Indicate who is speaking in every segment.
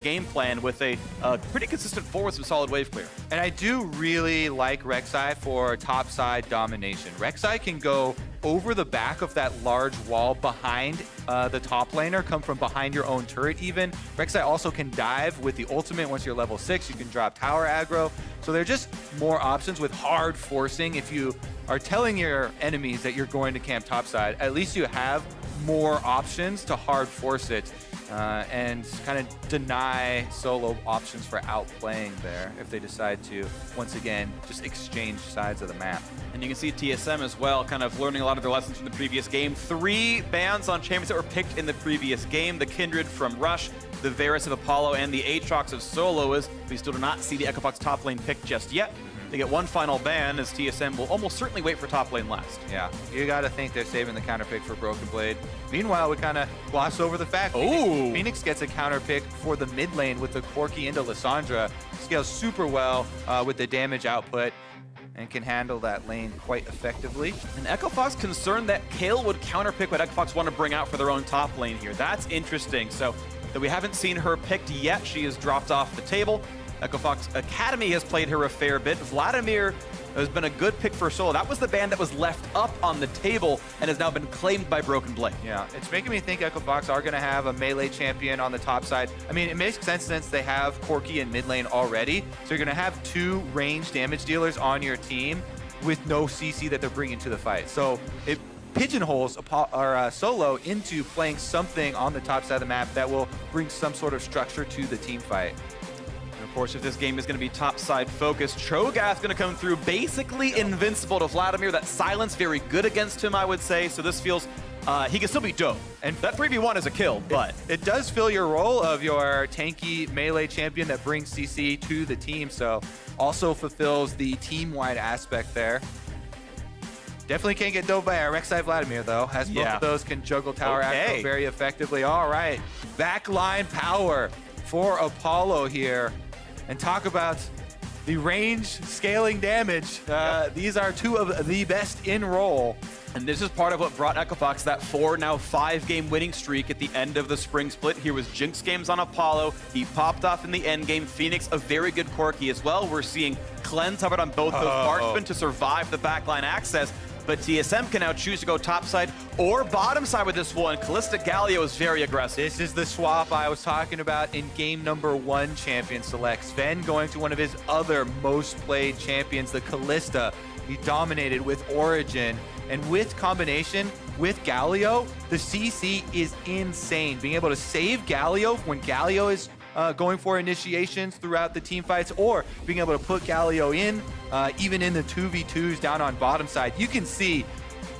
Speaker 1: game plan with a pretty consistent forward, some solid wave clear.
Speaker 2: And I do really like Rek'Sai for topside domination. Rek'Sai can go over the back of that large wall behind the top laner, come from behind your own turret even. Rek'Sai also can dive with the ultimate. Once you're level 6, you can drop tower aggro. So there are just more options with hard forcing. If you are telling your enemies that you're going to camp topside, at least you have more options to hard force it and kind of deny solo options for outplaying there if they decide to, once again, just exchange sides of the map.
Speaker 1: And you can see TSM as well, kind of learning a lot of their lessons from the previous game. 3 bans on champions that were picked in the previous game. The Kindred from Rush, the Varus of Apollo, and the Aatrox of Soloist. We still do not see the Echo Fox top lane picked just yet. They get one final ban, as TSM will almost certainly wait for top lane last.
Speaker 2: Yeah, you got to think they're saving the counter pick for Broken Blade. Meanwhile, we kind of gloss over the fact Phoenix gets a counter pick for the mid lane with the Corki into Lissandra. Scales super well with the damage output and can handle that lane quite effectively.
Speaker 1: And Echo Fox concerned that Kayle would counterpick what Echo Fox want to bring out for their own top lane here. That's interesting. So that we haven't seen her picked yet, she has dropped off the table. Echo Fox Academy has played her a fair bit. Vladimir has been a good pick for solo. That was the ban that was left up on the table and has now been claimed by Broken Blade.
Speaker 2: Yeah, it's making me think Echo Fox are going to have a melee champion on the top side. I mean, it makes sense since they have Corki in mid lane already. So you're going to have 2 range damage dealers on your team with no CC that they're bringing to the fight. So it pigeonholes Solo into playing something on the top side of the map that will bring some sort of structure to the team fight.
Speaker 1: Of course, if this game is going to be top-side focused, cho'gath going to come through basically invincible to Vladimir. That silence very good against him, I would say. So this feels he can still be dope. And that 3v1 is a kill, but
Speaker 2: it does fill your role of your tanky melee champion that brings CC to the team. So also fulfills the team-wide aspect there. Definitely can't get dove by a Rek'Sai Vladimir, though, as both of those can juggle tower aggro very effectively. All right, backline power for Apollo here. And talk about the range scaling damage. These are 2 of the best in role.
Speaker 1: And this is part of what brought Echo Fox that 4, now 5-game winning streak at the end of the spring split. Here was Jinx games on Apollo. He popped off in the end game. Phoenix, a very good Corki as well. We're seeing cleanse covered on both those marksmen to survive the backline access. But TSM can now choose to go topside or bottom side with this one. Kalista Galio is very aggressive.
Speaker 2: This is the swap I was talking about in game number 1 champion select. Zven going to one of his other most played champions, the Kalista. He dominated with Origin. And with combination with Galio, the CC is insane. Being able to save Galio when Galio is going for initiations throughout the team fights, or being able to put Galio in, even in the 2v2s down on bottom side. You can see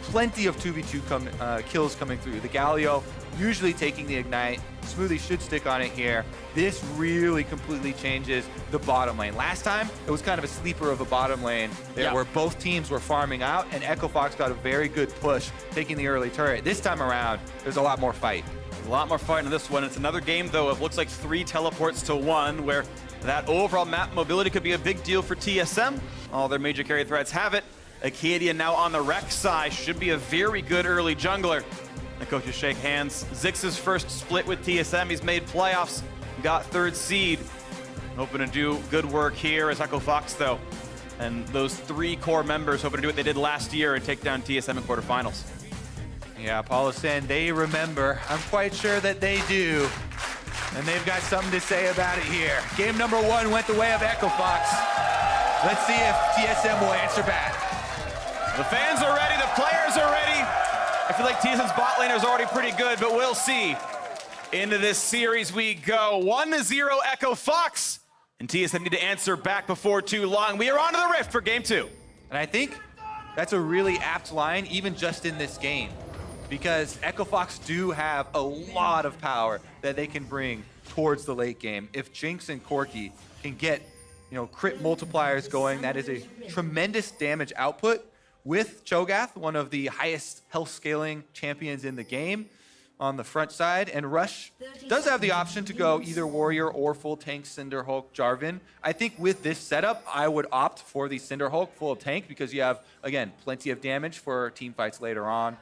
Speaker 2: plenty of 2v2 kills coming through. The Galio usually taking the Ignite. Smoothie should stick on it here. This really completely changes the bottom lane. Last time, it was kind of a sleeper of a bottom lane there where both teams were farming out, and Echo Fox got a very good push, taking the early turret. This time around, there's a lot more fight.
Speaker 1: A lot more fight in this one. It's another game, though, of looks like 3 teleports to 1, where that overall map mobility could be a big deal for TSM. All their major carry threats have it. Akaadian now on the Rek'Sai should be a very good early jungler. The coaches shake hands. Ziggs's first split with TSM. He's made playoffs, got 3rd seed. Hoping to do good work here as Echo Fox, though. And those 3 core members hoping to do what they did last year and take down TSM in quarterfinals.
Speaker 2: Yeah, Apollo saying they remember. I'm quite sure that they do. And they've got something to say about it here. Game number 1 went the way of Echo Fox. Let's see if TSM will answer back.
Speaker 1: The fans are ready, the players are ready. I feel like TSM's bot laner is already pretty good, but we'll see. Into this series we go. 1-0 Echo Fox. And TSM need to answer back before too long. We are on to the Rift for game 2.
Speaker 2: And I think that's a really apt line, even just in this game. Because Echo Fox do have a lot of power that they can bring towards the late game. If Jinx and Corki can get, crit multipliers going, that is a tremendous damage output. With cho'gath, one of the highest health scaling champions in the game on the front side, and Rush does have the option to go either Warrior or full tank Cinderhulk Jarvan. I think with this setup, I would opt for the Cinderhulk full tank because you have, again, plenty of damage for team fights later on.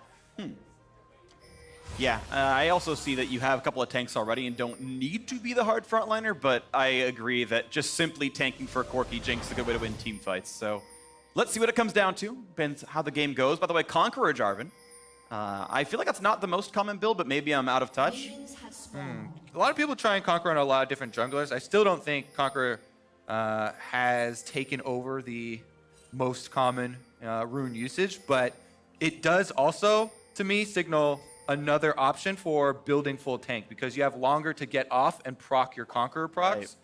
Speaker 1: Yeah, I also see that you have a couple of tanks already and don't need to be the hard frontliner, but I agree that just simply tanking for Corki Jinx is a good way to win team fights. So let's see what it comes down to. Depends how the game goes. By the way, Conqueror Jarvan. I feel like that's not the most common build, but maybe I'm out of touch.
Speaker 2: A lot of people try and Conqueror on a lot of different junglers. I still don't think Conqueror has taken over the most common rune usage, but it does also, to me, signal another option for building full tank because you have longer to get off and proc your Conqueror procs.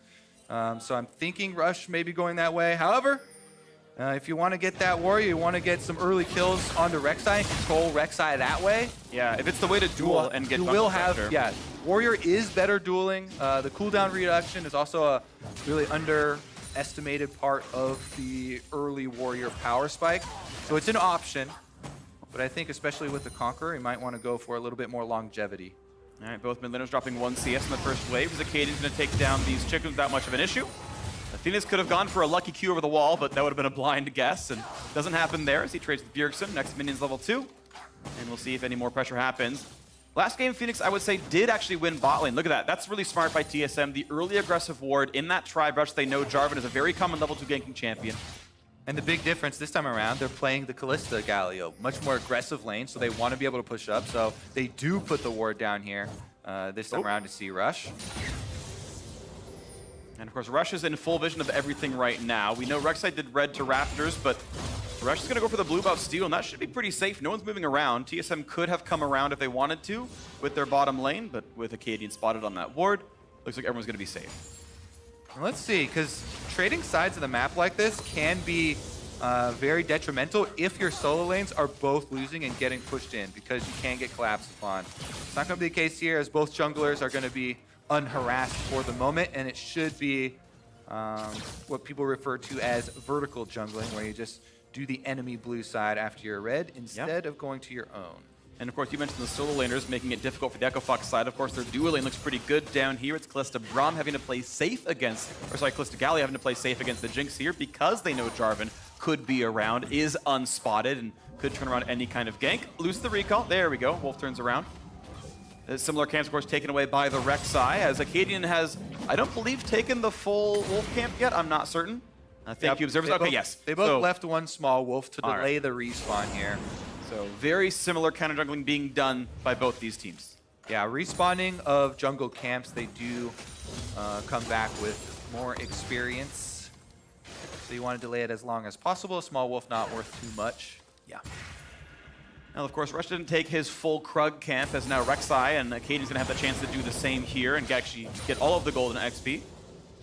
Speaker 2: Right. So I'm thinking Rush may be going that way. However, if you want to get that warrior, you want to get some early kills onto Rek'Sai and control Rek'Sai that way.
Speaker 1: Yeah, if it's the way to duel and get
Speaker 2: you will have, yeah, warrior is better dueling. The cooldown reduction is also a really underestimated part of the early warrior power spike. So it's an option. But I think especially with the Conqueror, you might want to go for a little bit more longevity.
Speaker 1: All right, both mid laners dropping 1 CS in the first wave. Akaadian's going to take down these chickens without much of an issue. Phoenix could have gone for a lucky Q over the wall, but that would have been a blind guess, and doesn't happen there as he trades with Bjergsen. Next minion's level 2, and we'll see if any more pressure happens. Last game, Phoenix, I would say, did actually win bot lane. Look at that. That's really smart by TSM. The early aggressive ward in that tri-brush. They know Jarvan is a very common level 2 ganking champion.
Speaker 2: And the big difference this time around, they're playing the Kalista Galio, much more aggressive lane, so they want to be able to push up. So they do put the ward down here this time around to see Rush.
Speaker 1: And of course, Rush is in full vision of everything right now. We know Rek'Sai did red to Raptors, but Rush is going to go for the blue buff steal, and that should be pretty safe. No one's moving around. TSM could have come around if they wanted to with their bottom lane, but with Akaadian spotted on that ward, looks like everyone's going to be safe.
Speaker 2: Let's see, because trading sides of the map like this can be very detrimental if your solo lanes are both losing and getting pushed in, because you can get collapsed upon. It's not going to be the case here, as both junglers are going to be unharassed for the moment, and it should be what people refer to as vertical jungling, where you just do the enemy blue side after your red instead of going to your own.
Speaker 1: And of course, you mentioned the solo laners making it difficult for the Echo Fox side. Of course, their duo lane looks pretty good down here. It's Kalista braum having to play safe against, or sorry, Kalista Galio having to play safe against the Jinx here because they know Jarvan could be around, is unspotted, and could turn around any kind of gank. Lose the recall. There we go. Wolf turns around. Similar camps, of course, taken away by the Rek'Sai, as Akaadian has, I don't believe, taken the full Wolf camp yet. I'm not certain. Thank you, observers. Okay, yes.
Speaker 2: They both left one small Wolf to delay the respawn here.
Speaker 1: So very similar counter jungling being done by both these teams.
Speaker 2: Yeah, respawning of jungle camps, they do come back with more experience. So you want to delay it as long as possible. A small Wolf not worth too much.
Speaker 1: Yeah. Now, of course, Rush didn't take his full Krug camp, as now Rek'Sai and Akaadian's going to have the chance to do the same here and actually get all of the golden XP.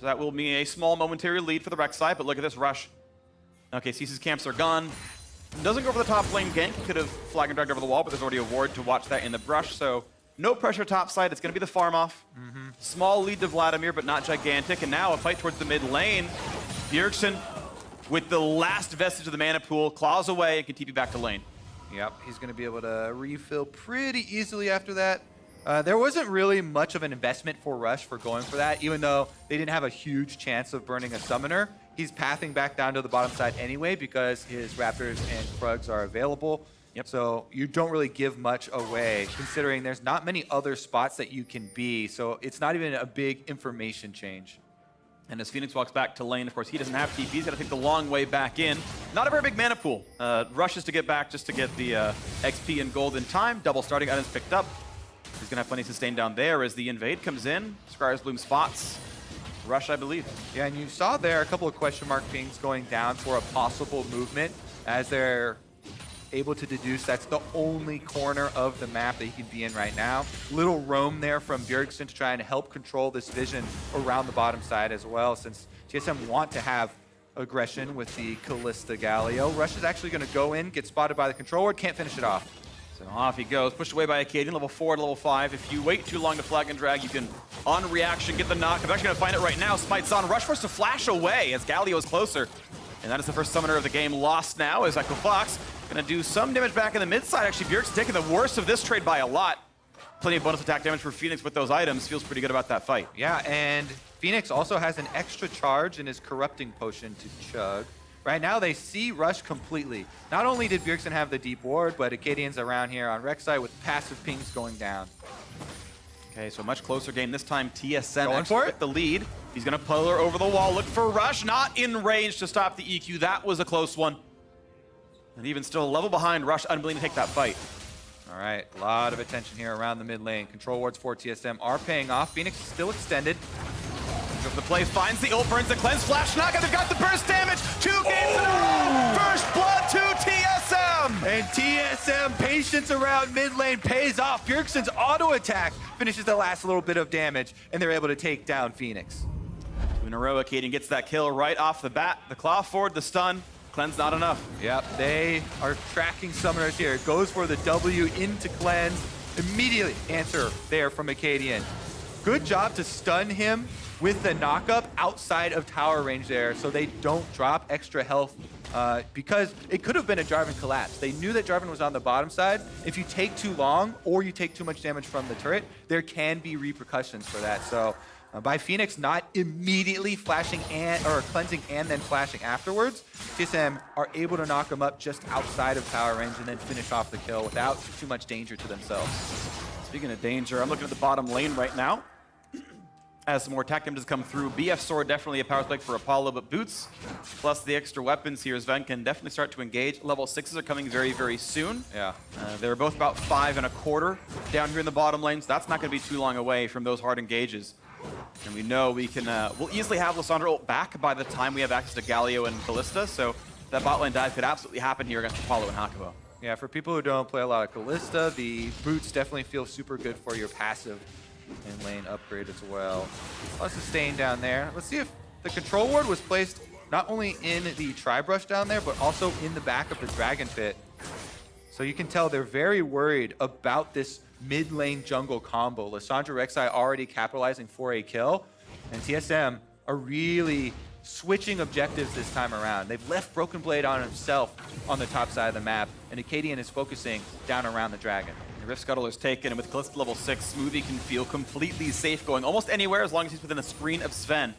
Speaker 1: So that will be a small momentary lead for the Rek'Sai, but look at this Rush. Okay, sees his camps are gone. Doesn't go for the top lane gank. Could have flag and dragged over the wall, but there's already a ward to watch that in the brush, so no pressure top side. It's going to be the farm off. Small lead to Vladimir, but not gigantic. And now a fight towards the mid lane. Bjergsen, with the last vestige of the mana pool, claws away and can TP back to lane.
Speaker 2: Yep, he's going to be able to refill pretty easily after that. There wasn't really much of an investment for Rush for going for that, even though they didn't have a huge chance of burning a summoner. He's pathing back down to the bottom side anyway because his Raptors and Krugs are available. Yep. So you don't really give much away, considering there's not many other spots that you can be. So it's not even a big information change. And as Phoenix walks back to lane, of course, he doesn't have TP. He's got to take the long way back in. Not a very big mana pool. Rushes to get back just to get the XP and gold in time. Double starting items picked up. He's going to have plenty of sustain down there as the invade comes in. Scryer's Bloom spots Rush, I believe. Yeah, and you saw there a couple of question mark pings going down for a possible movement as they're able to deduce that's the only corner of the map that he can be in right now. Little roam there from Bjergsen to try and help control this vision around the bottom side as well, since TSM want to have aggression with the Kalista Galio. Rush is actually going to go in, get spotted by the control ward, can't finish it off. So off he goes, pushed away by Akaadian, level 4 to level 5. If you wait too long to flag and drag, you can, on reaction, get the knock. I'm actually going to find it right now. Smite's on. Rush forced to flash away as Galio is closer. And that is the first summoner of the game lost now as Echo Fox going to do some damage back in the mid side. Actually, Bjergsen taking the worst of this trade by a lot. Plenty of bonus attack damage for Phoenix with those items. Feels pretty good about that fight. Yeah, and Phoenix also has an extra charge in his corrupting potion to chug. Right now, they see Rush completely. Not only did Bjergsen have the deep ward, but Akaadian's around here on Rek'Sai with passive pings going down.
Speaker 1: Okay, so much closer game. This time TSM
Speaker 2: Going for it?
Speaker 1: with the lead. He's gonna pull her over the wall, look for Rush, not in range to stop the EQ. That was a close one. And even still a level behind, Rush unwilling to take that fight.
Speaker 2: All right, a lot of attention here around the mid lane. Control wards for TSM are paying off. Phoenix is still extended.
Speaker 1: Goes the play, finds the ult, burns the cleanse, flash knock, and they've got the burst damage. 2 games in a row. First blood to TSM.
Speaker 2: And TSM patience around mid lane pays off. Bjergsen's auto attack finishes the last little bit of damage, and they're able to take down Phoenix.
Speaker 1: 2 in a row, Akaadian gets that kill right off the bat. The claw forward, the stun. Cleanse not enough.
Speaker 2: Yep, they are tracking summoners here. Goes for the W into cleanse. Immediately answer there from Akaadian. Good job to stun him with the knockup outside of tower range there so they don't drop extra health because it could have been a Jarvan collapse. They knew that Jarvan was on the bottom side. If you take too long or you take too much damage from the turret, there can be repercussions for that. So by Phoenix not immediately flashing or cleansing and then flashing afterwards, TSM are able to knock him up just outside of tower range and then finish off the kill without too much danger to themselves.
Speaker 1: Speaking of danger, I'm looking at the bottom lane right now. As some more attack damages come through, BF Sword definitely a power spike for Apollo, but Boots, plus the extra weapons here, Zven can definitely start to engage. Level 6s are coming very, very soon.
Speaker 2: Yeah.
Speaker 1: They're both about 5 1/4 down here in the bottom lane, so that's not going to be too long away from those hard engages. And we know we can, we'll easily have Lissandra ult back by the time we have access to Galio and Kalista, so that bot lane dive could absolutely happen here against Apollo and Hakuho.
Speaker 2: Yeah, for people who don't play a lot of Kalista, the Boots definitely feel super good for your passive and lane upgrade as well. Plus sustain down there. Let's see if the control ward was placed not only in the tri-brush down there, but also in the back of the dragon pit. So you can tell they're very worried about this mid lane jungle combo. Lissandra Rek'Sai already capitalizing for a kill, and TSM are really switching objectives this time around. They've left Broken Blade on himself on the top side of the map, and Akaadian is focusing down around the dragon.
Speaker 1: The Rift Scuttle is taken, and with Kalista level 6, Smoothie can feel completely safe going almost anywhere as long as he's within a screen of Zven.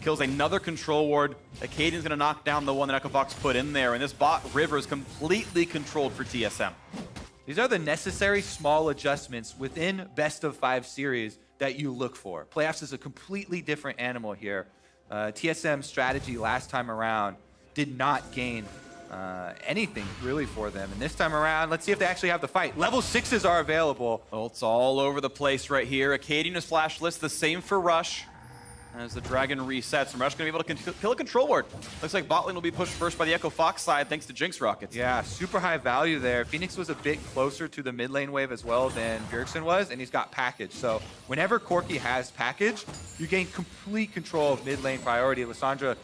Speaker 1: Kills another control ward. Akaadian's gonna knock down the one that EchoFox put in there, and this bot river is completely controlled for TSM.
Speaker 2: These are the necessary small adjustments within best of 5 series that you look for. Playoffs is a completely different animal here. TSM's strategy last time around did not gain anything really for them. And this time around, let's see if they actually have the fight. Level 6s are available.
Speaker 1: Ults all over the place right here. Akaadian is flashless, the same for Rush. As the dragon resets, and Rush going to be able to kill a control ward. Looks like bot lane will be pushed first by the EchoFox side thanks to Jinx rockets.
Speaker 2: Yeah, super high value there. Phoenix was a bit closer to the mid lane wave as well than Bjergsen was, and he's got package. So whenever Corki has package, you gain complete control of mid lane priority. Lissandra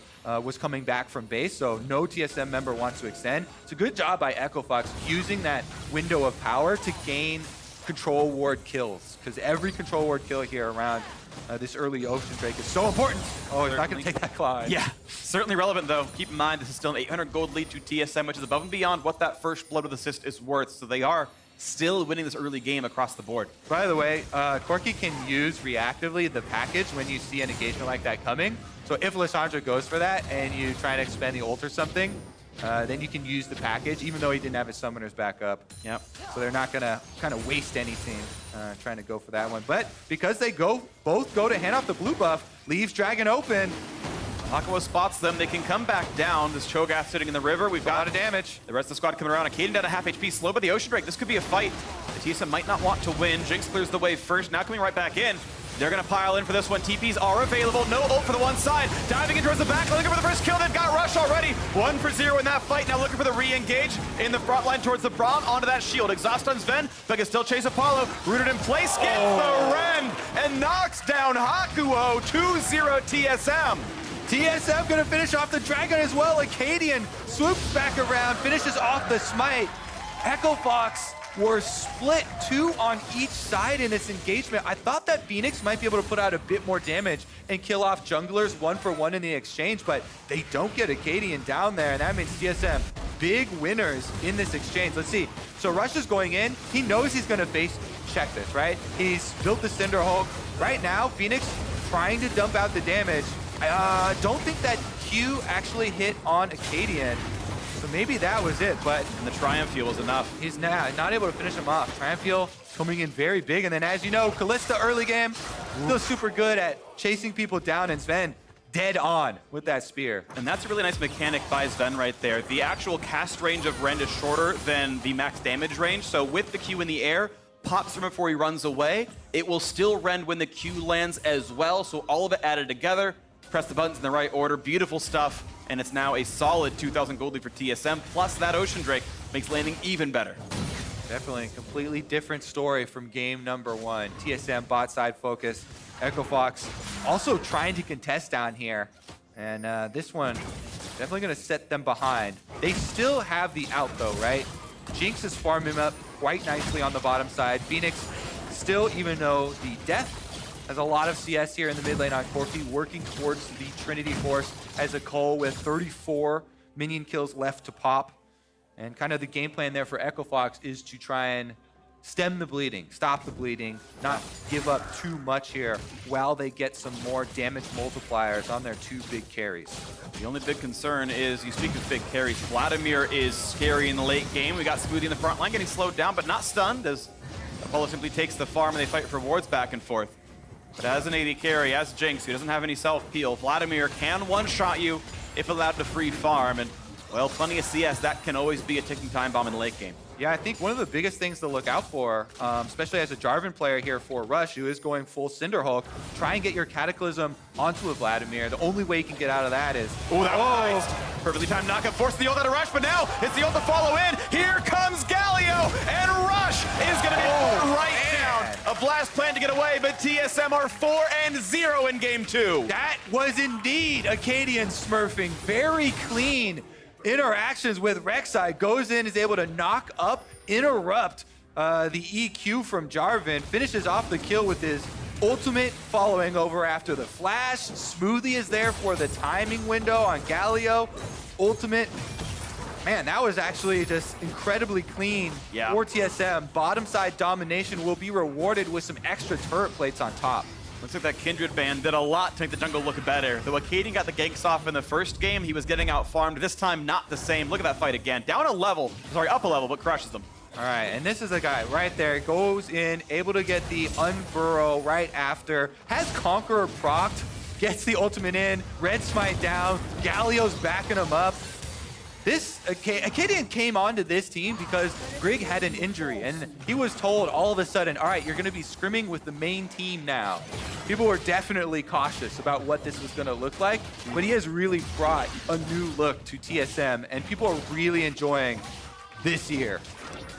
Speaker 2: was coming back from base, so no TSM member wants to extend. It's a good job by EchoFox using that window of power to gain control ward kills, because every control ward kill here around this early Ocean Drake is so important. Oh, he's not going to take that claw.
Speaker 1: Yeah, certainly relevant though. Keep in mind, this is still an 800 gold lead to TSM, which is above and beyond what that first blood with assist is worth. So they are still winning this early game across the board.
Speaker 2: By the way, Corki can use reactively the package when you see an engagement like that coming. So if Lissandra goes for that and you try to expend the ult or something, then you can use the package, even though he didn't have his summoners back up.
Speaker 1: Yep.
Speaker 2: So they're not going to kind of waste anything trying to go for that one. But because they both go to hand off the blue buff, leaves Dragon open.
Speaker 1: Hakuho spots them. They can come back down. This cho'gath sitting in the river. We've got
Speaker 2: a lot of damage.
Speaker 1: The rest of the squad coming around. Akaadian down to half HP, slow by the Ocean Drake. This could be a fight. The TSM might not want to win. Jinx clears the way first. Now coming right back in. They're going to pile in for this one. TPs are available. No ult for the one side. Diving in towards the back. Looking for the first kill. They've got Rush already. 1 for 0 in that fight. Now looking for the re-engage in the front line towards the braum. Onto that shield. Exhaust on Zven, but can still chase Apollo. Rooted in place. Gets the rend and knocks down Hakuho. 2-0 TSM.
Speaker 2: TSM gonna finish off the dragon as well. Akaadian swoops back around, finishes off the smite. EchoFox were split 2 on each side in this engagement. I thought that Phoenix might be able to put out a bit more damage and kill off junglers 1 for 1 in the exchange, but they don't get Akaadian down there, and that means TSM big winners in this exchange. Let's see. So Rush is going in. He knows he's gonna face check this, right? He's built the Cinder Hulk. Right now, Phoenix trying to dump out the damage. Don't think that Q actually hit on Akaadian, so maybe that was it, but...
Speaker 1: And the Triumph Fuel was enough.
Speaker 2: He's not able to finish him off. Triumph Fuel coming in very big, and then as you know, Kalista early game, still super good at chasing people down, and Zven dead on with that spear.
Speaker 1: And that's a really nice mechanic by Zven right there. The actual cast range of Rend is shorter than the max damage range, so with the Q in the air, pops from before he runs away, it will still Rend when the Q lands as well, so all of it added together. Press the buttons in the right order, beautiful stuff, and it's now a solid 2,000 gold lead for TSM, plus that Ocean Drake makes landing even better.
Speaker 2: Definitely a completely different story from game number 1. TSM bot side focus. Echo Fox also trying to contest down here. And this one definitely going to set them behind. They still have the out though, right? Jinx is farming up quite nicely on the bottom side. Phoenix still, even though the Death has a lot of CS here in the mid lane on Corki, working towards the Trinity Force as a Cole with 34 minion kills left to pop. And kind of the game plan there for Echo Fox is to try and stem the bleeding, stop the bleeding, not give up too much here while they get some more damage multipliers on their 2 big carries.
Speaker 1: The only big concern is, you speak of big carries, Vladimir is scary in the late game. We got Smoothie in the front line getting slowed down, but not stunned, as Apollo simply takes the farm and they fight for wards back and forth. But as an AD carry, as Jinx, who doesn't have any self-peel, Vladimir can one-shot you if allowed to free farm, and well, plenty of CS, that can always be a ticking time bomb in the late game.
Speaker 2: Yeah, I think one of the biggest things to look out for, especially as a Jarvan player here for Rush, who is going full Cinder Hulk, try and get your Cataclysm onto a Vladimir. The only way you can get out of that is...
Speaker 1: Oh, that was nice. Perfectly timed knockup, forced the ult out of Rush, but now it's the ult to follow in. Here comes Galio, and Rush is going to be right down. A blast plan to get away, but TSM are 4-0 in game 2.
Speaker 2: That was indeed Akaadian smurfing. Very clean interactions with Rek'Sai. Goes in, is able to knock up, interrupt the EQ from Jarvan, finishes off the kill with his ultimate following over after the flash. Smoothie is there for the timing window on Galio. Ultimate. Man, that was actually just incredibly clean for TSM. Bottom side domination will be rewarded with some extra turret plates on top.
Speaker 1: Looks like that Kindred ban did a lot to make the jungle look better. Though Akaadian got the ganks off in the first game, he was getting out farmed. This time, not the same. Look at that fight again. Down a level, sorry, up a level, but crushes them.
Speaker 2: All right, and this is a guy right there. Goes in, able to get the unburrow right after. Has Conqueror procced, gets the ultimate in, red smite down. Galio's backing him up. This Akaadian came onto this team because Grig had an injury, and he was told all of a sudden, all right, you're going to be scrimming with the main team now. People were definitely cautious about what this was going to look like, but he has really brought a new look to TSM, and people are really enjoying this year.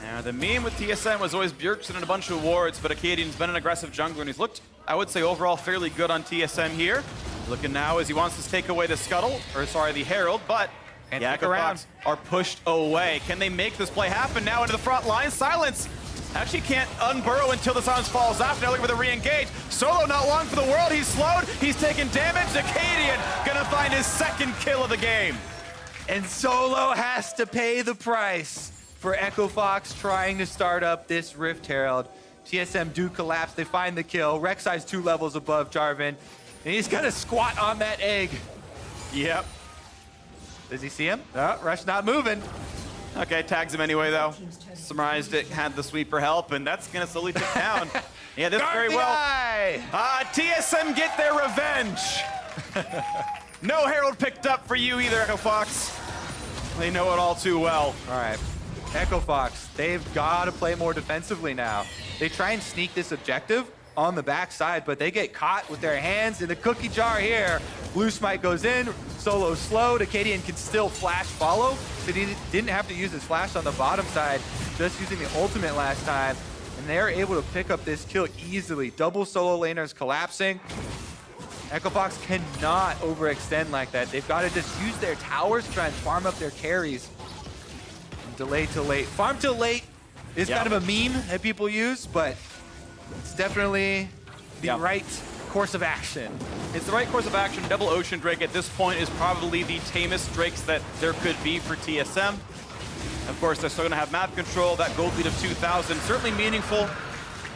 Speaker 1: Now, the meme with TSM was always Bjergsen and a bunch of wards, but Akaadian's been an aggressive jungler, and he's looked, I would say, overall fairly good on TSM here. Looking now as he wants to take away the Scuttle, or sorry, the Herald, but
Speaker 2: yeah, around
Speaker 1: are pushed away. Can they make this play happen now into the front line? Silence actually can't unburrow until the silence falls off. Now looking for the re-engage. Solo not long for the world. He's slowed. He's taking damage. Akaadian gonna find his second kill of the game.
Speaker 2: And Solo has to pay the price for Echo Fox trying to start up this Rift Herald. TSM do collapse. They find the kill. Rek'Sai's 2 levels above Jarvan. And he's gonna squat on that egg.
Speaker 1: Yep.
Speaker 2: Does he see him? Oh, Rush not moving.
Speaker 1: Okay, tags him anyway, though. Summarized it, had the sweeper help, and that's going to slowly tick down. Yeah, this very well. TSM get their revenge. No Herald picked up for you either, Echo Fox. They know it all too well.
Speaker 2: All right, Echo Fox, they've got to play more defensively now. They try and sneak this objective on the backside, but they get caught with their hands in the cookie jar here. Blue Smite goes in, Solo slowed. Akaadian can still flash follow, so he didn't have to use his flash on the bottom side, just using the ultimate last time. And they're able to pick up this kill easily. Double solo laners collapsing. Echo Fox cannot overextend like that. They've got to just use their towers to try and farm up their carries. And delay to late. Farm to late is kind of a meme that people use, but it's definitely the right course of action.
Speaker 1: It's the right course of action. Double Ocean Drake at this point is probably the tamest Drakes that there could be for TSM. Of course, they're still going to have map control. That gold lead of 2,000, certainly meaningful,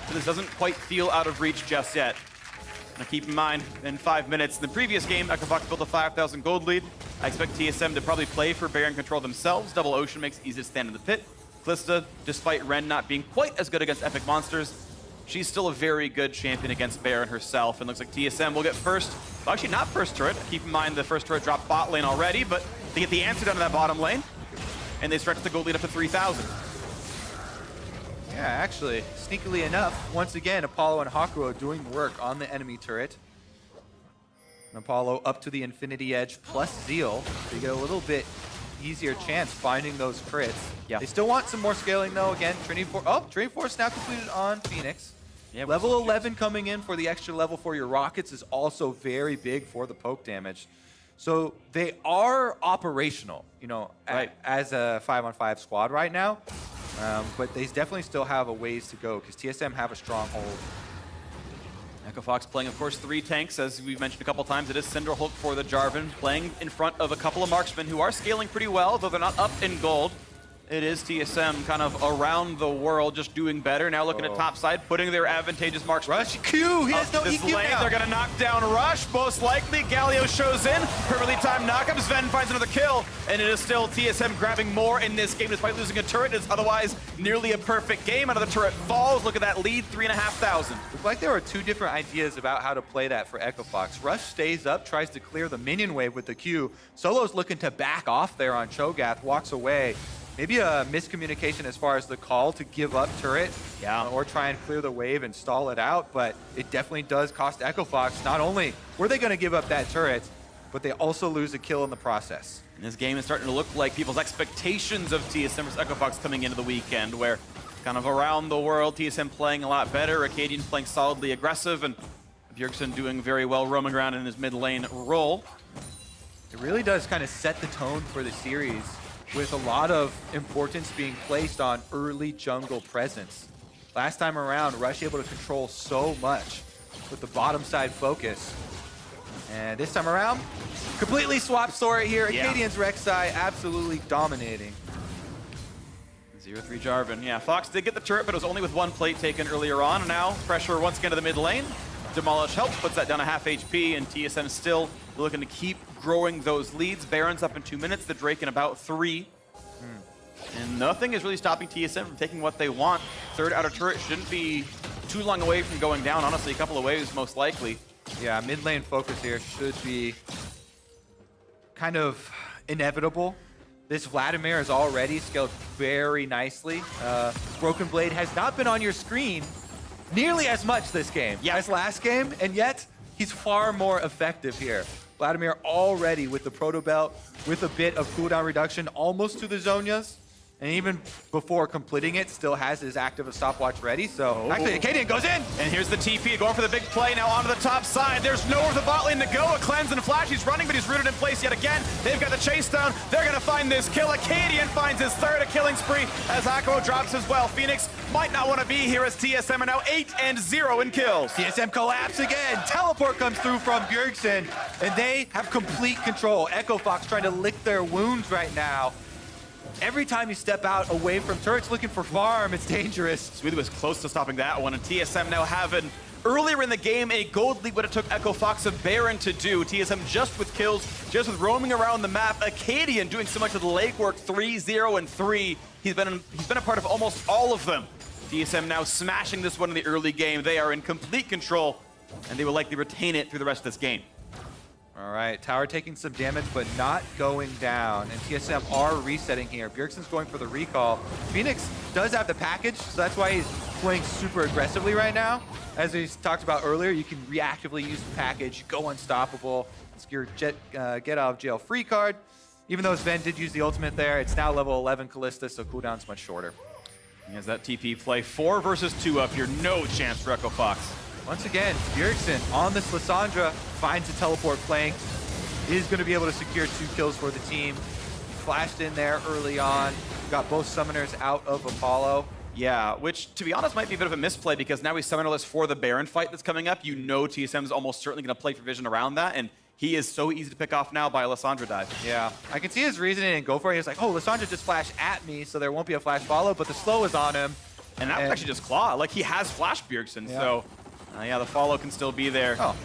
Speaker 1: but this doesn't quite feel out of reach just yet. Now keep in mind, in 5 minutes, in the previous game, EchoFox built a 5,000 gold lead. I expect TSM to probably play for Baron control themselves. Double Ocean makes it easy to stand in the pit. Kalista, despite Ren not being quite as good against epic monsters, she's still a very good champion against Baron herself, and looks like TSM will get first. Well, actually, not first turret. Keep in mind the first turret dropped bot lane already, but they get the answer down to that bottom lane, and they stretch the gold lead up to 3,000.
Speaker 2: Yeah, actually, sneakily enough, once again, Apollo and Hakuho doing work on the enemy turret. And Apollo up to the Infinity Edge plus Zeal. They get a little bit easier chance finding those crits.
Speaker 1: Yeah.
Speaker 2: They still want some more scaling though. Again, Trinity Force now completed on Phoenix.
Speaker 1: Yeah,
Speaker 2: level 11 coming in for the extra level for your rockets is also very big for the poke damage. So they are operational, you know,
Speaker 1: right,
Speaker 2: as a 5-on-5 squad right now. But they definitely still have a ways to go because TSM have a stronghold.
Speaker 1: EchoFox playing, of course, 3 tanks, as we've mentioned a couple times. It is Cinder Hulk for the Jarvan, playing in front of a couple of marksmen who are scaling pretty well, though they're not up in gold. It is TSM kind of around the world, just doing better. Now looking at top side, putting their advantageous marks.
Speaker 2: Rush Q, he has no EQ
Speaker 1: lane.
Speaker 2: now.
Speaker 1: They're going to knock down Rush, most likely. Galio shows in, perfectly timed knockup. Zven finds another kill, and it is still TSM grabbing more in this game despite losing a turret. It's otherwise nearly a perfect game. Another turret falls. Look at that lead, 3,500.
Speaker 2: Looks like there were 2 different ideas about how to play that for EchoFox. Rush stays up, tries to clear the minion wave with the Q. Solo's looking to back off there on cho'gath, walks away. Maybe a miscommunication as far as the call to give up turret, or try and clear the wave and stall it out, but it definitely does cost EchoFox. Not only were they going to give up that turret, but they also lose a kill in the process.
Speaker 1: And this game is starting to look like people's expectations of TSM versus EchoFox coming into the weekend, where kind of around the world, TSM playing a lot better, Akaadian playing solidly aggressive, and Bjergsen doing very well roaming around in his mid lane role.
Speaker 2: It really does kind of set the tone for the series, with a lot of importance being placed on early jungle presence. Last time around, Rush able to control so much with the bottom side focus. And this time around, completely swapped story here. Akaadian's Rek'Sai absolutely dominating.
Speaker 1: 0-3 Jarvan. Yeah, Fox did get the turret, but it was only with 1 plate taken earlier on. And now pressure once again to the mid lane. Demolish helps, puts that down to half HP, and TSM still looking to keep growing those leads. Baron's up in 2 minutes, the Drake in about 3. And nothing is really stopping TSM from taking what they want. Third outer turret shouldn't be too long away from going down. Honestly, a couple of waves most likely.
Speaker 2: Yeah, mid lane focus here should be kind of inevitable. This Vladimir is already scaled very nicely. Broken Blade has not been on your screen nearly as much this game as last game, and yet he's far more effective here. Vladimir already with the Proto Belt, with a bit of cooldown reduction almost to the Zhonya's, and even before completing it, still has his active stopwatch ready. So actually, Akaadian goes in!
Speaker 1: And here's the TP, going for the big play now onto the top side. There's nowhere for the bot lane to go. A cleanse and a flash. He's running, but he's rooted in place yet again. They've got the chase down. They're going to find this kill. Akaadian finds his 3rd, a killing spree, as Hakuho drops as well. Phoenix might not want to be here as TSM are now 8-0 in kills.
Speaker 2: TSM collapse again. Teleport comes through from Bjergsen, and they have complete control. EchoFox trying to lick their wounds right now. Every time you step out away from turrets looking for farm, it's dangerous.
Speaker 1: Smoothie was close to stopping that one, and TSM now having, earlier in the game, a gold lead what it took EchoFox of Baron to do. TSM just with kills, just with roaming around the map. Akaadian doing so much of the legwork, 3-0-3. He's been a part of almost all of them. TSM now smashing this one in the early game. They are in complete control, and they will likely retain it through the rest of this game.
Speaker 2: All right, tower taking some damage, but not going down. And TSM are resetting here. Bjergsen's going for the recall. Phoenix does have the package, so that's why he's playing super aggressively right now. As we talked about earlier, you can reactively use the package, go unstoppable. It's your get out of jail free card. Even though Zven did use the ultimate there, it's now level 11 Kalista, so cooldown's much shorter.
Speaker 1: He has that TP play, 4 versus 2 up here. No chance for EchoFox.
Speaker 2: Once again, Bjergsen on this Lissandra finds a teleport flank. Is going to be able to secure 2 kills for the team. Flashed in there early on. Got both summoners out of Apollo.
Speaker 1: Yeah, which, to be honest, might be a bit of a misplay because now he's summonerless for the Baron fight that's coming up. You know TSM is almost certainly going to play for vision around that, and he is so easy to pick off now by a Lissandra dive.
Speaker 2: Yeah, I can see his reasoning and go for it. He's like, oh, Lissandra just flashed at me, so there won't be a flash follow, but the slow is on him.
Speaker 1: And that was actually just Claw. Like, he has Flash Bjergsen, so Yeah, the follow can still be there.
Speaker 2: Oh.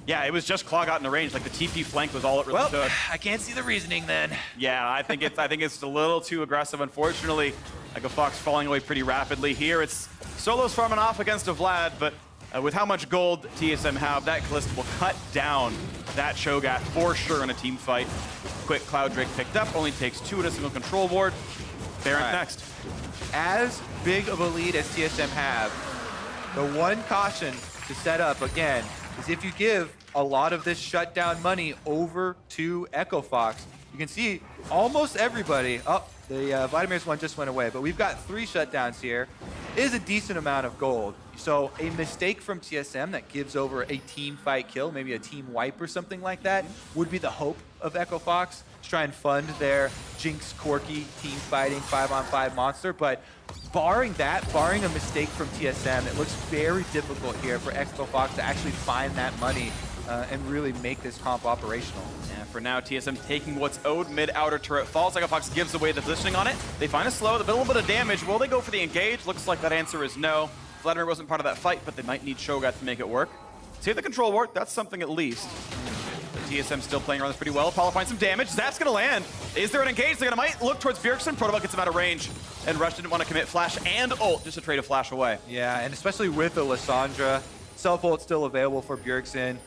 Speaker 1: Yeah, it was just cho'gath in the range. Like the TP flank was all it really took.
Speaker 2: I can't see the reasoning then.
Speaker 1: Yeah, I think it's a little too aggressive. Unfortunately, like a Fox falling away pretty rapidly here. It's Solo's farming off against a Vlad, but with how much gold TSM have, that Kalista will cut down that cho'gath for sure in a team fight. Quick Cloud Drake picked up, only takes 2 in a single control ward. Baron next.
Speaker 2: As big of a lead as TSM have, the one caution to set up again is if you give a lot of this shutdown money over to Echo Fox, you can see almost everybody. Oh, the Vladimir's one just went away, but we've got 3 shutdowns here. It is a decent amount of gold. So a mistake from TSM that gives over a team fight kill, maybe a team wipe or something like that, would be the hope of Echo Fox to try and fund their Jinx Corki team fighting 5-on-5 monster. But barring that, barring a mistake from TSM, it looks very difficult here for Echo Fox to actually find that money and really make this comp operational.
Speaker 1: Yeah, for now, TSM taking what's owed. Mid-outer turret falls. Echo Fox gives away the positioning on it. They find a slow, a little bit of damage. Will they go for the engage? Looks like that answer is no. Vladimir wasn't part of that fight, but they might need cho'gath to make it work. Save the control ward. That's something at least. But TSM still playing around this pretty well. Apollo finds some damage. Zap's going to land. Is there an engage? They're going to might look towards Bjergsen. Protobot gets him out of range. And Rush didn't want to commit flash and ult just to trade a flash away.
Speaker 2: Yeah, and especially with the Lissandra, self-ult still available for Bjergsen.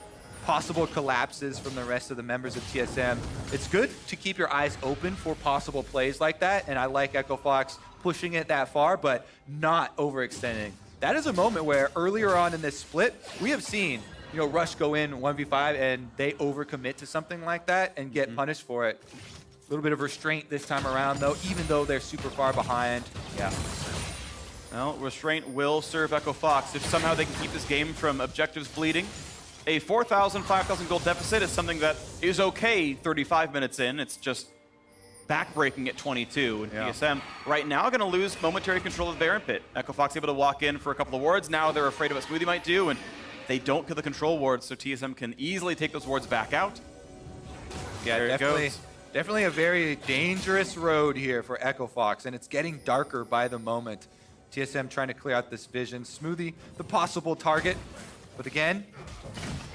Speaker 2: Possible collapses from the rest of the members of TSM. It's good to keep your eyes open for possible plays like that, and I like Echo Fox pushing it that far, but not overextending. That is a moment where earlier on in this split, we have seen, you know, Rush go in 1v5 and they overcommit to something like that and get punished for it. A little bit of restraint this time around though, even though they're super far behind. Yeah.
Speaker 1: Well, restraint will serve Echo Fox if somehow they can keep this game from objectives bleeding. A 4,000, 5,000 gold deficit is something that is okay 35 minutes in. It's just backbreaking at 22. And TSM right now going to lose momentary control of the Baron Pit. Echo Fox able to walk in for a couple of wards. Now they're afraid of what Smoothie might do, and they don't kill the control wards, so TSM can easily take those wards back out.
Speaker 2: Yeah, definitely a very dangerous road here for Echo Fox, and it's getting darker by the moment. TSM trying to clear out this vision. Smoothie, the possible target. But again,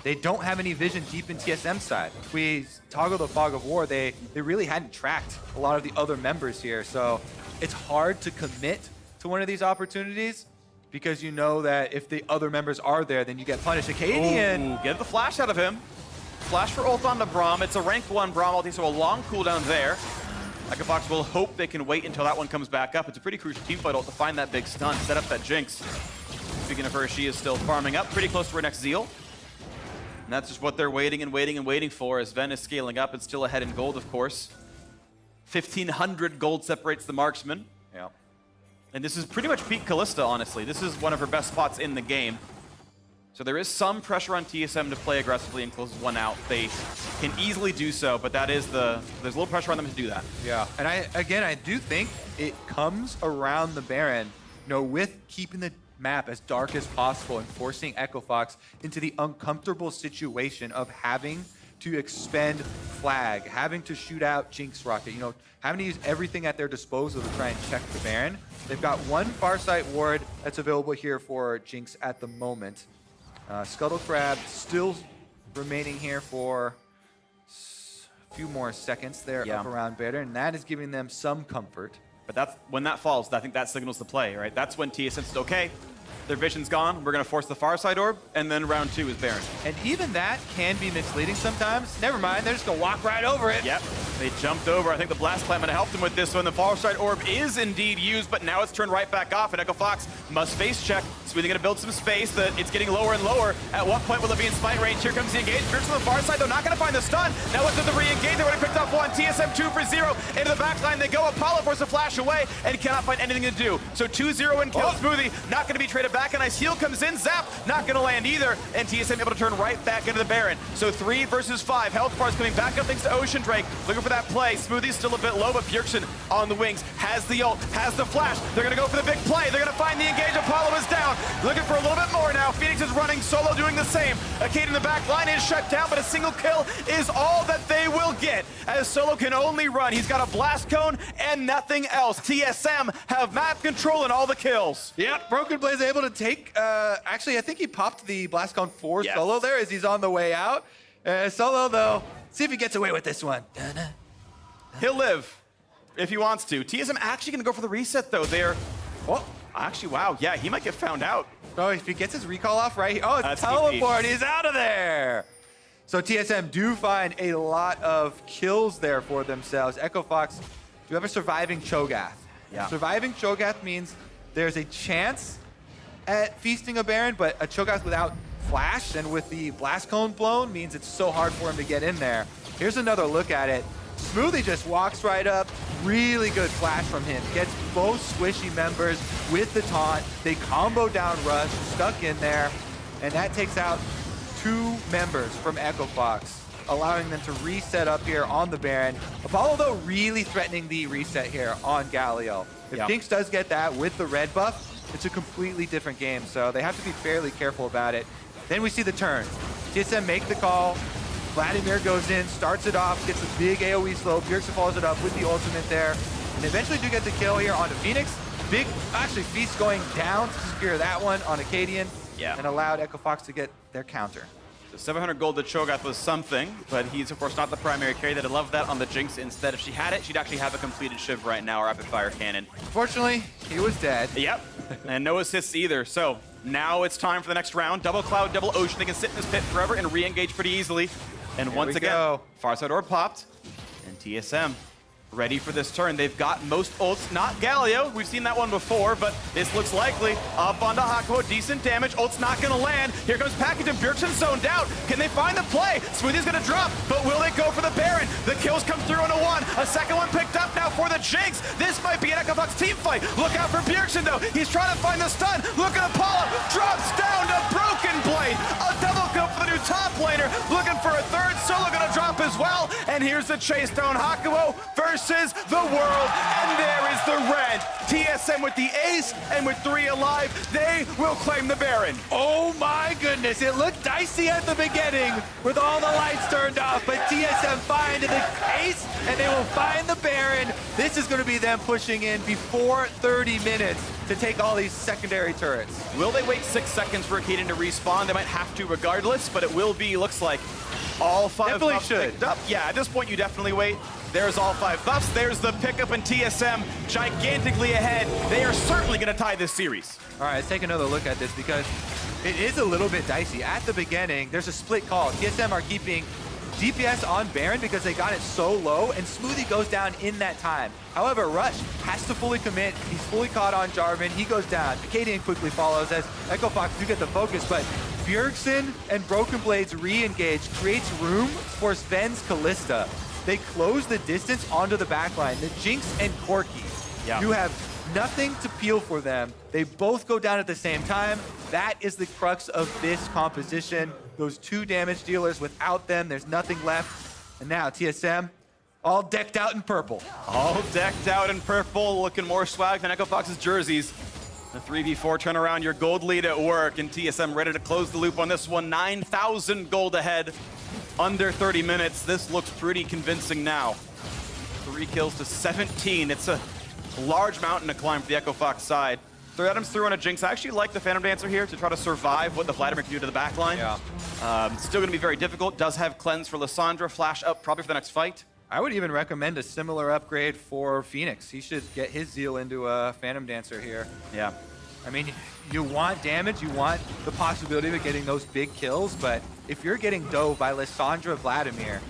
Speaker 2: they don't have any vision deep in TSM side. If we toggle the Fog of War, they really hadn't tracked a lot of the other members here. So it's hard to commit to one of these opportunities because you know that if the other members are there, then you get punished. Akaadian!
Speaker 1: Get the flash out of him. Flash for ult onto braum. It's a rank 1 braum ulti, so a long cooldown there. Echo Fox will hope they can wait until that one comes back up. It's a pretty crucial teamfight ult to find that big stun, set up that Jinx. Speaking of her, she is still farming up, pretty close to her next Zeal. And that's just what they're waiting and waiting and waiting for as Zven is scaling up and still ahead in gold, of course. 1,500 gold separates the marksman.
Speaker 2: Yeah.
Speaker 1: And this is pretty much peak Kalista, honestly. This is one of her best spots in the game. So there is some pressure on TSM to play aggressively and close one out. They can easily do so, but that is there's a little pressure on them to do that.
Speaker 2: Yeah, and I do think it comes around the Baron, you know, with keeping the map as dark as possible and forcing Echo Fox into the uncomfortable situation of having to expend flag, having to shoot out Jinx Rocket, you know, having to use everything at their disposal to try and check the Baron. They've got one Farsight ward that's available here for Jinx at the moment. Scuttle Crab still remaining here for a few more seconds there up around Baron, and that is giving them some comfort.
Speaker 1: But that's when that falls, I think that signals the play, right? That's when TSM says, okay, their vision's gone, we're going to force the far side orb, and then round 2 is Baron.
Speaker 2: And even that can be misleading sometimes. Never mind, they're just going to walk right over it.
Speaker 1: Yep, they jumped over. I think the Blast Plant might have helped them with this one. The far side orb is indeed used, but now it's turned right back off, and Echo Fox must face check. Smoothie going to build some space. It's getting lower and lower. At what point will it be in smite range? Here comes the engage. Bjergsen on the far side, though, not going to find the stun. Now look at the re-engage. They already picked up one. TSM 2 for 0. Into the backline they go. Apollo forces a flash away and cannot find anything to do. So 2-0 and kill. Smoothie not going to be traded back. A nice heal comes in. Zap not going to land either. And TSM able to turn right back into the Baron. So 3 versus 5. Health bars coming back up thanks to Ocean Drake. Looking for that play. Smoothie's still a bit low, but Bjergsen on the wings. Has the ult. Has the flash. They're going to go for the big play. They're going to find the engage. Apollo is down. Looking for a little bit more now. Fenix is running. Solo doing the same. Akaadian in the back line is shut down, but a single kill is all that they will get, as Solo can only run. He's got a blast cone and nothing else. TSM have map control and all the kills.
Speaker 2: Yep, Broken Blade's able to take, actually, I think he popped the blast cone for Solo there as he's on the way out. Solo, though, see if he gets away with this one.
Speaker 1: He'll live if he wants to. TSM actually going to go for the reset, though. They're, oh, actually, wow, yeah, he might get found out.
Speaker 2: Oh, if he gets his recall off right here. Oh, it's
Speaker 1: That's
Speaker 2: teleport. He's out of there. So TSM do find a lot of kills there for themselves. Echo Fox do have a surviving cho'gath.
Speaker 1: Yeah.
Speaker 2: Surviving cho'gath means there's a chance at feasting a Baron, but a cho'gath without flash and with the blast cone blown means it's so hard for him to get in there. Here's another look at it. Smoothie just walks right up. Really good flash from him. Gets both squishy members with the taunt. They combo down Rush, stuck in there, and that takes out 2 members from Echo Fox, allowing them to reset up here on the Baron. Apollo, though, really threatening the reset here on Galio. If Jinx does get that with the red buff, it's a completely different game, so they have to be fairly careful about it. Then we see the turn. TSM make the call. Vladimir goes in, starts it off, gets a big AoE slow. Bjergsen follows it up with the ultimate there. And eventually do get the kill here onto Fenix. Big, actually, Feast going down to secure that one on Akaadian.
Speaker 1: Yeah.
Speaker 2: And allowed Echo Fox to get their counter.
Speaker 1: So 700 gold to cho'gath was something, but he's, of course, not the primary carry. They'd love that on the Jinx instead. If she had it, she'd actually have a completed Shiv right now, or Rapid Fire Cannon.
Speaker 2: Unfortunately, he was dead.
Speaker 1: Yep, and no assists either. So now it's time for the next round. Double Cloud, double Ocean. They can sit in this pit forever and re-engage pretty easily. And
Speaker 2: Here
Speaker 1: once
Speaker 2: we
Speaker 1: again,
Speaker 2: go.
Speaker 1: far side orb popped, and TSM ready for this turn. They've got most ults, not Galio. We've seen that one before, but this looks likely. Up onto Hakuho, decent damage. Ult's not gonna land. Here comes Package and Bjergsen zoned out. Can they find the play? Smoothie's gonna drop, but will they go for the Baron? The kills come through on a 1. A second one picked up now for the Jinx. This might be an Echo Fox team fight. Look out for Bjergsen though. He's trying to find the stun. Look at Apollo, drops down to Broken Blade. A double kill for the new top laner. Looking for a third. Solo gonna drop as well. And here's the chase down. Hakuho versus the world, and there is the red. TSM with the ace, and with 3 alive, they will claim the Baron.
Speaker 2: Oh my goodness, it looked dicey at the beginning with all the lights turned off, but TSM find the ace, and they will find the Baron. This is going to be them pushing in before 30 minutes to take all these secondary turrets.
Speaker 1: Will they wait 6 seconds for Akaadian to respawn? They might have to regardless, but it will be, looks like, all 5
Speaker 2: Definitely
Speaker 1: buffs
Speaker 2: should.
Speaker 1: picked up. Yeah, at this point, you definitely wait. There's all 5 buffs. There's the pickup, and TSM gigantically ahead. They are certainly going to tie this series.
Speaker 2: All right, let's take another look at this because it is a little bit dicey. At the beginning, there's a split call. TSM are keeping DPS on Baron because they got it so low, and Smoothie goes down in that time. However, Rush has to fully commit. He's fully caught on Jarvan. He goes down. Akaadian quickly follows as Echo Fox do get the focus, but Bjergsen and Broken Blades re-engage creates room for Zven's Kalista. They close the distance onto the backline. The Jinx and Corki, you have nothing to peel for them. They both go down at the same time. That is the crux of this composition. Those 2 damage dealers, without them, there's nothing left. And now TSM, all decked out in purple.
Speaker 1: All decked out in purple, looking more swag than Echo Fox's jerseys. The 3v4 turnaround, your gold lead at work, and TSM ready to close the loop on this one. 9,000 gold ahead. Under 30 minutes. This looks pretty convincing now. 3 kills to 17. It's a large mountain to climb for the Echo Fox side. 3 items through on a Jinx. I actually like the Phantom Dancer here to try to survive what the Vladimir can do to the backline. Still going to be very difficult. Does have cleanse for Lissandra. Flash up probably for the next fight.
Speaker 2: I would even recommend a similar upgrade for Phoenix. He should get his Zeal into a Phantom Dancer here.
Speaker 1: Yeah.
Speaker 2: I mean, you want damage, you want the possibility of getting those big kills, but if you're getting dove by Lissandra Vladimir,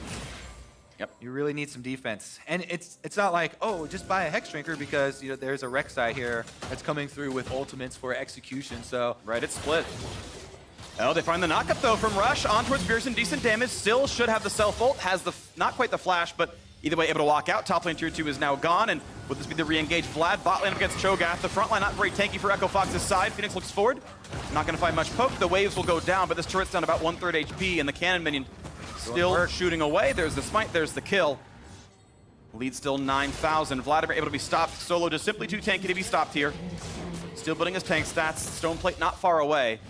Speaker 2: you really need some defense. And it's not like, oh, just buy a Hex Drinker because there's a Rek'Sai here that's coming through with ultimates for execution, so...
Speaker 1: Right, it's split. Oh, they find the knockup though from Rush on towards Bjergsen. Decent damage, still should have the self-ult, has the, not quite the flash, but either way able to walk out. Top lane tier 2 is now gone, and would this be the re-engage Vlad? Bot lane up against cho'gath. The front line not very tanky for Echo Fox's side. Phoenix looks forward. Not going to find much poke. The waves will go down, but this turret's down about 1/3 HP, and the cannon minion still shooting away. There's the smite, there's the kill. Lead still 9,000. Vladimir able to be stopped. Solo just simply too tanky to be stopped here. Still building his tank stats. Stone plate not far away.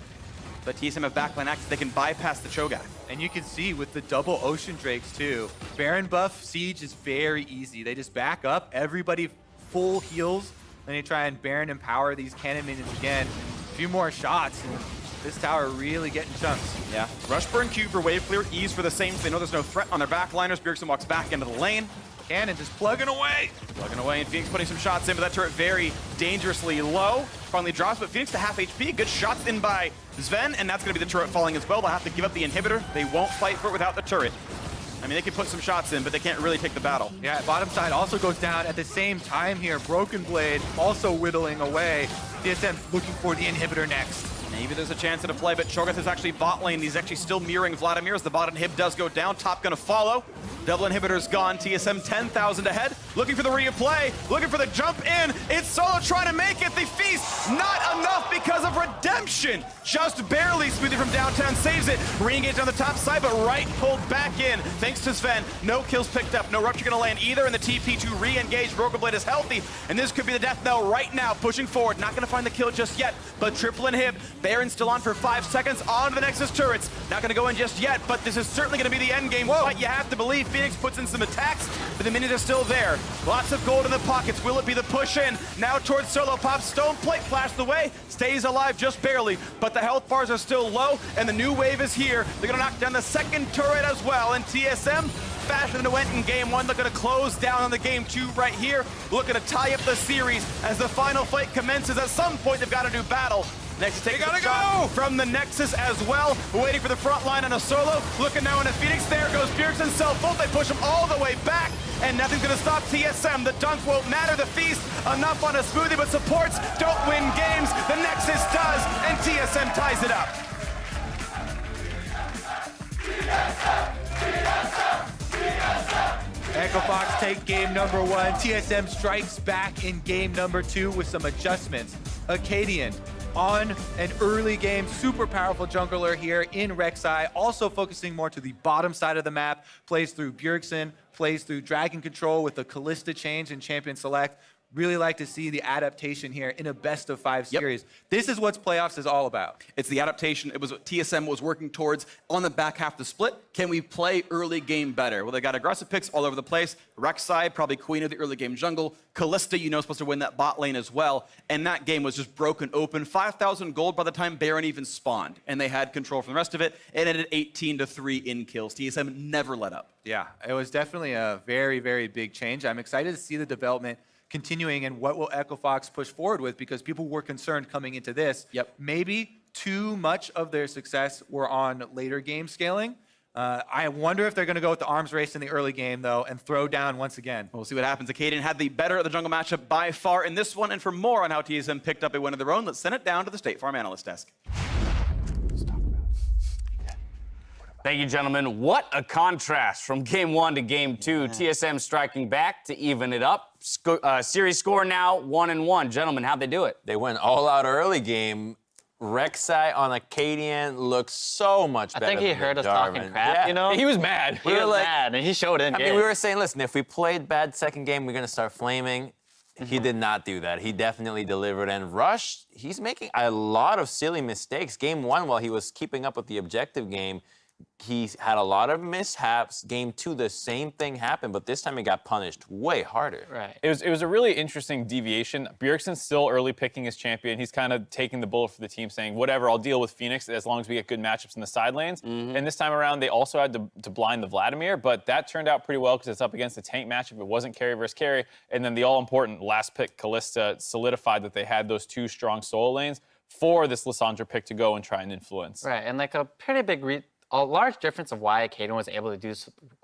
Speaker 1: but TSM have backline access. They can bypass the cho'gath.
Speaker 2: And you can see with the double Ocean Drakes too, Baron buff Siege is very easy. They just back up, everybody full heals, then they try and Baron empower these cannon minions again. A few more shots, and this tower really getting chunks.
Speaker 1: Yeah, Rush Burn Q for wave clear, ease for the same. They know there's no threat on their backliners. Bjergsen walks back into the lane.
Speaker 2: Cannon just plugging away.
Speaker 1: Plugging away, and Phoenix putting some shots in, but that turret very dangerously low. Finally drops, but Phoenix to half HP. Good shots in by Zven, and that's going to be the turret falling as well. They'll have to give up the inhibitor. They won't fight for it without the turret. I mean, they can put some shots in, but they can't really take the battle.
Speaker 2: Yeah, bottom side also goes down at the same time here. Broken Blade also whittling away. TSM looking for the inhibitor next.
Speaker 1: Maybe there's a chance at a play, but cho'gath is actually bot lane. He's actually still mirroring Vladimir as the bot inhib does go down. Top gonna follow. Double inhibitor's gone. TSM 10,000 ahead. Looking for the replay. Looking for the jump in. It's Solo trying to make it. The feast not enough because of redemption. Just barely. Smoothie from downtown saves it. Re-engaged on the top side, but right pulled back in. Thanks to Zven. No kills picked up. No rupture gonna land either. And the TP to re-engage. Broken Blade is healthy. And this could be the death knell right now. Pushing forward. Not gonna find the kill just yet, but triple inhib. Baron still on for 5 seconds. On to the Nexus turrets. Not gonna go in just yet, but this is certainly gonna be the end game. But you have to believe Phoenix puts in some attacks, but the minions are still there. Lots of gold in the pockets. Will it be the push in? Now towards Solo Pop. Stone Plate flashed away. Stays alive just barely, but the health bars are still low, and the new wave is here. They're gonna knock down the second turret as well, and TSM, faster than it went in game one, they're gonna close down on the game two right here. Looking to tie up the series as the final fight commences. At some point, they've got to do battle. Nexus takes a shot from the Nexus as well. Waiting for the front line on a Solo. Looking now on a Phoenix. There goes Bjergsen self-ult. They push him all the way back, and nothing's going to stop TSM. The dunk won't matter. The feast enough on a Smoothie, but supports don't win games. The Nexus does, and TSM ties it up.
Speaker 2: Echo Fox take game number one. TSM strikes back in game number two with some adjustments. Akaadian on an early game, super powerful jungler here in Rek'Sai, also focusing more to the bottom side of the map, plays through Bjergsen, plays through Dragon Control with the Kalista change in Champion Select. Really like to see the adaptation here in a best-of-5 series. This is what playoffs is all about.
Speaker 1: It's the adaptation. It was what TSM was working towards on the back half of the split. Can we play early game better? Well, they got aggressive picks all over the place. Rek'Sai, probably queen of the early game jungle. Kalista, you know, supposed to win that bot lane as well. And that game was just broken open. 5,000 gold by the time Baron even spawned. And they had control for the rest of it. It ended 18-3 in kills. TSM never let up.
Speaker 2: Yeah, it was definitely a very, very big change. I'm excited to see the development continuing, and what will Echo Fox push forward with, because people were concerned coming into this. Maybe too much of their success were on later game scaling. I wonder if they're going to go with the arms race in the early game, though, and throw down once again.
Speaker 1: We'll see what happens. Akaadian had the better of the jungle matchup by far in this one, and for more on how TSM picked up a win of their own, let's send it down to the State Farm analyst desk.
Speaker 3: Thank you, gentlemen. What a contrast from game one to game two. TSM striking back to even it up. Series score now 1-1. Gentlemen, how'd they do it?
Speaker 4: They went all out early game. Rek'Sai on Akaadian looks so much better.
Speaker 5: I think he heard us talking crap, you know?
Speaker 4: He was mad.
Speaker 5: He was mad, and he showed it in game.
Speaker 4: I mean, we were saying, listen, if we played bad second game, we're going to start flaming. He did not do that. He definitely delivered. And Rush, he's making a lot of silly mistakes. Game one, while he was keeping up with the objective game, he had a lot of mishaps. Game two, the same thing happened, but this time he got punished way harder.
Speaker 5: Right.
Speaker 6: It was a really interesting deviation. Bjergsen's still early picking his champion. He's kind of taking the bullet for the team, saying, whatever, I'll deal with Phoenix as long as we get good matchups in the side lanes. And this time around, they also had to blind the Vladimir, but that turned out pretty well because it's up against a tank matchup. It wasn't carry versus carry. And then the all-important last pick, Kalista, solidified that they had those two strong solo lanes for this Lissandra pick to go and try and influence.
Speaker 5: Right, and like a pretty big a large difference of why Akaadian was able to do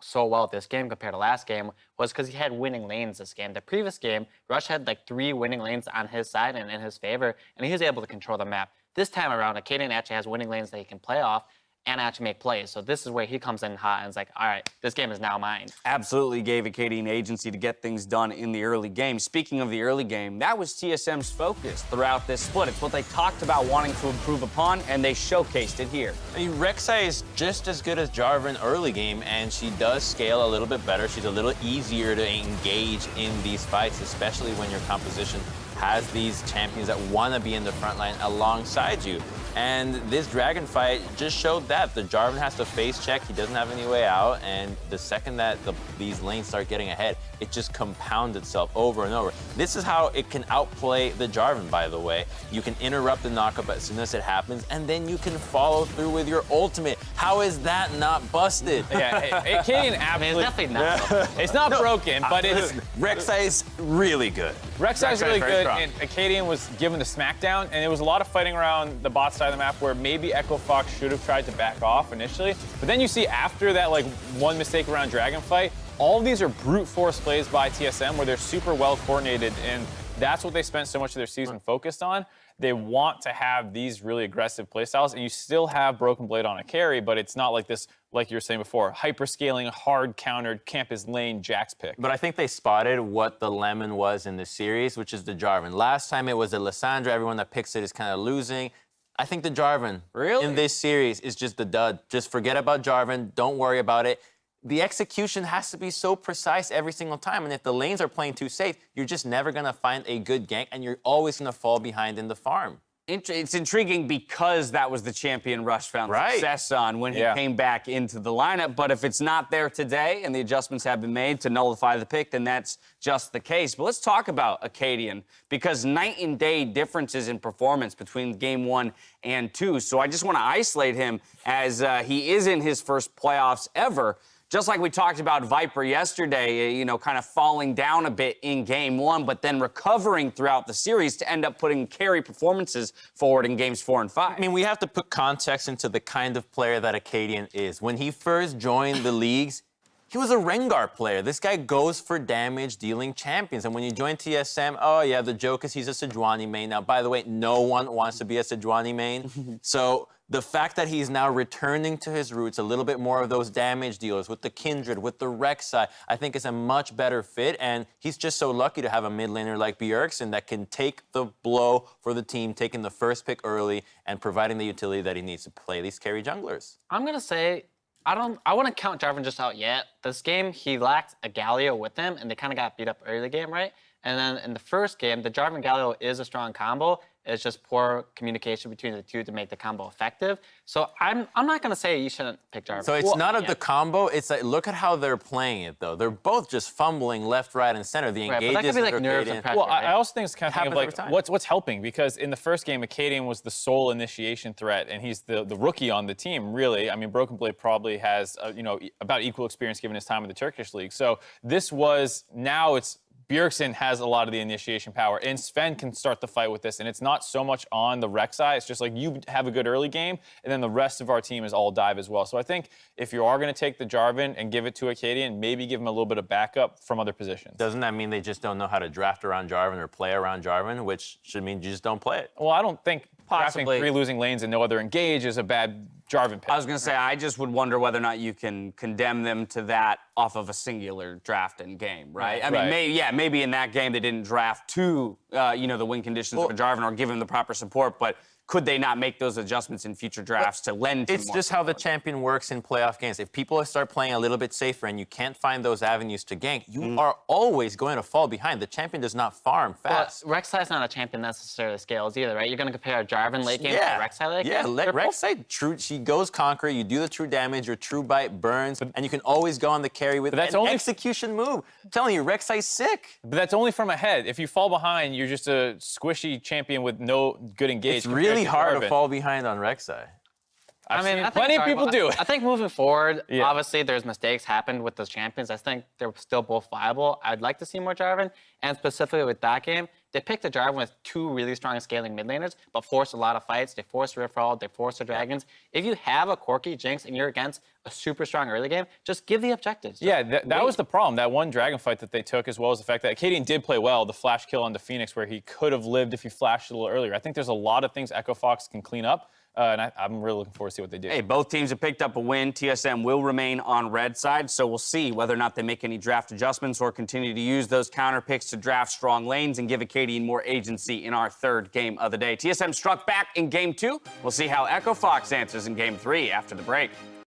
Speaker 5: so well this game compared to last game was because he had winning lanes this game. The previous game, Rush had like 3 winning lanes on his side and in his favor, and he was able to control the map. This time around, Akaadian actually has winning lanes that he can play off and actually make plays. So this is where he comes in hot and is like, all right, this game is now mine.
Speaker 3: Absolutely gave Akaadian agency to get things done in the early game. Speaking of the early game, that was TSM's focus throughout this split. It's what they talked about wanting to improve upon, and they showcased it here.
Speaker 4: I mean, Rek'Sai is just as good as Jarvan early game, and she does scale a little bit better. She's a little easier to engage in these fights, especially when your composition has these champions that want to be in the front line alongside you. And this dragon fight just showed that. The Jarvan has to face check. He doesn't have any way out. And the second that these lanes start getting ahead, it just compounds itself over and over. This is how it can outplay the Jarvan, by the way. You can interrupt the knockup as soon as it happens, and then you can follow through with your ultimate. How is that not busted?
Speaker 6: Yeah, Akaadian
Speaker 5: I mean, it's
Speaker 6: absolutely.
Speaker 5: definitely not.
Speaker 6: It's not broken, but it's.
Speaker 4: Rek'Sai is really good.
Speaker 6: Rek'Sai is really
Speaker 4: very
Speaker 6: good,
Speaker 4: strong.
Speaker 6: and Akaadian was given the smackdown, and there was a lot of fighting around the bot side of the map where maybe Echo Fox should have tried to back off initially, but then you see after that like one mistake around Dragon fight, all of these are brute force plays by TSM where they're super well coordinated, and that's what they spent so much of their season focused on. They want to have these really aggressive playstyles, and you still have Broken Blade on a carry, but it's not like this, like you were saying before, hyper-scaling, hard-countered, camp his lane, Jax pick.
Speaker 4: But I think they spotted what the lemon was in this series, which is the Jarvan. Last time it was the Lissandra. Everyone that picks it is kind of losing. I think the Jarvan in this series is just the dud. Just forget about Jarvan. Don't worry about it. The execution has to be so precise every single time. And if the lanes are playing too safe, you're just never going to find a good gank, and you're always going to fall behind in the farm.
Speaker 3: It's intriguing because that was the champion Rush found success on when he came back into the lineup. But if it's not there today and the adjustments have been made to nullify the pick, then that's just the case. But let's talk about Akaadian, because night and day differences in performance between game 1 and 2. So I just want to isolate him as he is in his first playoffs ever. Just like we talked about Viper yesterday, you know, kind of falling down a bit in game 1, but then recovering throughout the series to end up putting carry performances forward in games 4 and 5.
Speaker 4: I mean, we have to put context into the kind of player that Akaadian is. When he first joined the leagues, he was a Rengar player. This guy goes for damage-dealing champions. And when you join TSM, oh, yeah, the joke is he's a Sejuani main. Now, by the way, no one wants to be a Sejuani main. So the fact that he's now returning to his roots, a little bit more of those damage dealers with the Kindred, with the Rek'Sai, I think is a much better fit. And he's just so lucky to have a mid laner like Bjergsen that can take the blow for the team, taking the first pick early and providing the utility that he needs to play these carry junglers.
Speaker 5: I'm going to say, I wouldn't count Jarvan just out yet. This game, he lacked a Galio with him, and they kind of got beat up early game, right? And then in the first game, the Jarvan Galio is a strong combo. It's just poor communication between the two to make the combo effective. So I'm not going to say you shouldn't pick Jarvan.
Speaker 4: So it's not the combo. It's like, look at how they're playing it, though. They're both just fumbling left, right, and center. The engages
Speaker 5: but that could be like nerves and pressure.
Speaker 6: Well,
Speaker 5: right?
Speaker 6: I also think it's kind of
Speaker 4: Happens
Speaker 6: like
Speaker 4: every time.
Speaker 6: what's helping, because in the first game, Akaadian was the sole initiation threat, and he's the rookie on the team, really. I mean, Broken Blade probably has, you know, about equal experience given his time in the Turkish league. So this was, now it's, Bjergsen has a lot of the initiation power, and Zven can start the fight with this, and it's not so much on the Rek'Sai. It's just like you have a good early game, and then the rest of our team is all dive as well. So I think if you are going to take the Jarvan and give it to Akaadian, maybe give him a little bit of backup from other positions.
Speaker 4: Doesn't that mean they just don't know how to draft around Jarvan or play around Jarvan, which should mean you just don't play it?
Speaker 6: Well, I don't think drafting
Speaker 3: Possibly.
Speaker 6: 3 losing lanes and no other engage is a bad Jarvan pick.
Speaker 3: I was going to say, I just would wonder whether or not you can condemn them to that off of a singular draft and game, right? I mean, maybe in that game they didn't draft to, you know, the win conditions of a Jarvan or give him the proper support, but could they not make those adjustments in future drafts to lend to
Speaker 4: It's
Speaker 3: more
Speaker 4: just how the
Speaker 3: support?
Speaker 4: champion works in playoff games. If people start playing a little bit safer and you can't find those avenues to gank, you are always going to fall behind. The champion does not farm fast.
Speaker 5: But Rek'Sai's not a champion necessarily scales either, right? You're going to compare a Jarvan late game to a Rek'Sai late game?
Speaker 4: Yeah, Rek'Sai, true, she goes conquer, you do the true damage, your true bite burns, and you can always go on the carry with
Speaker 6: that's
Speaker 4: an
Speaker 6: only
Speaker 4: execution move. I'm telling you, Rek'Sai's sick.
Speaker 6: But that's only from ahead. If you fall behind, you're just a squishy champion with no good engage.
Speaker 4: It's really hard to
Speaker 6: Jarvan.
Speaker 4: fall behind on Rek'Sai.
Speaker 6: I mean,
Speaker 5: I think
Speaker 6: plenty of people do it.
Speaker 5: I think moving forward,
Speaker 6: Yeah.
Speaker 5: obviously there's mistakes happened with those champions. I think they're still both viable. I'd like to see more Jarvan, and specifically with that game, they picked a Jarvan with 2 really strong scaling mid laners, but forced a lot of fights. They forced Riftfall, they forced the Dragons. If you have a Corki, Jinx, and you're against a super strong early game, just give the objectives. Just
Speaker 6: Yeah, that
Speaker 5: wait.
Speaker 6: was the problem. That one dragon fight that they took, as well as the fact that Akaadian did play well, the flash kill onto Phoenix, where he could have lived if he flashed a little earlier. I think there's a lot of things Echo Fox can clean up, and I'm really looking forward to see what they do.
Speaker 3: Hey, both teams have picked up a win. TSM will remain on red side, so we'll see whether or not they make any draft adjustments or continue to use those counter picks to draft strong lanes and give Akaadian more agency in our 3rd game of the day. TSM struck back in game 2. We'll see how Echo Fox answers in game 3 after the break.